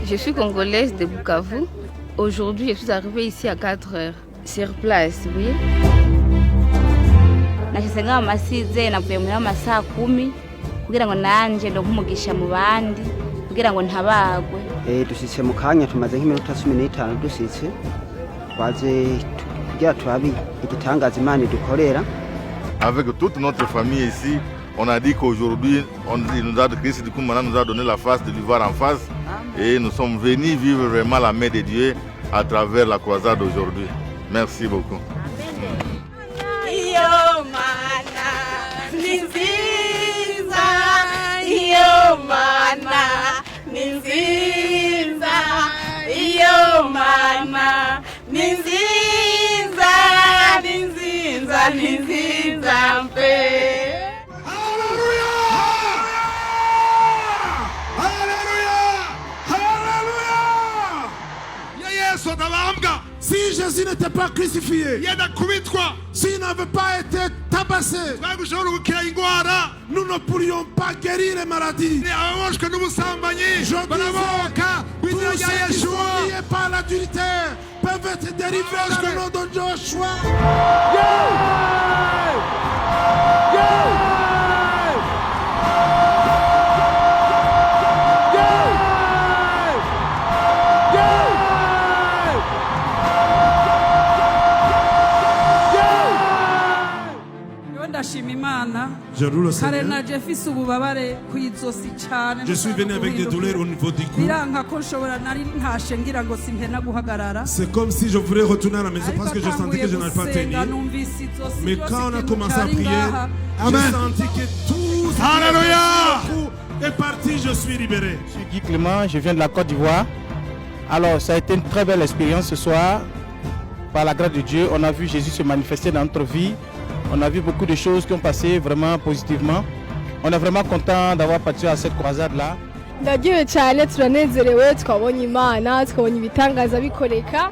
Je suis congolaise de Bukavu. Aujourd'hui, je suis arrivée ici à 4 heures. Sur place, oui. Nashyize nk'amasize navuye muri amasaha 10 kugira ngo nanje ndo nkumugisha mu bandi kugira ngo ntabagwe. Dusitse mu kanya tumaze nk'iminota 15 dusitse twaje kugira turabi igitangaza Imana dukorera. Avec toute notre famille ici, on a dit qu'aujourd'hui, Christ nous a donné la face de lui voir en face. Et nous sommes venus vivre vraiment la main de Dieu à travers la croisade d'aujourd'hui. Merci beaucoup. Si Jésus n'était pas crucifié, s'il n'avait pas été tabassé, nous ne pourrions pas guérir les maladies. Je disais, tous ceux qui sont liés par l'adultère peuvent être délivrés dans le nom de Joshua. Je loue le Seigneur. Je suis venu avec des douleurs au niveau du cou. C'est comme si je voulais retourner à la maison parce que je sentais que je n'allais pas tenir. Mais quand on a commencé à prier, j'ai senti que tout ce qui est parti, je suis libéré. Je suis Guy Clément, je viens de la Côte d'Ivoire. Alors, ça a été une très belle expérience ce soir. Par la grâce de Dieu, on a vu Jésus se manifester dans notre vie. On a vu beaucoup de choses qui ont passé vraiment positivement. On est vraiment content d'avoir participé à cette croisade-là. Ndagiye cyane turanezerewe twabonye Imana twabonye ibitangaza bikoreka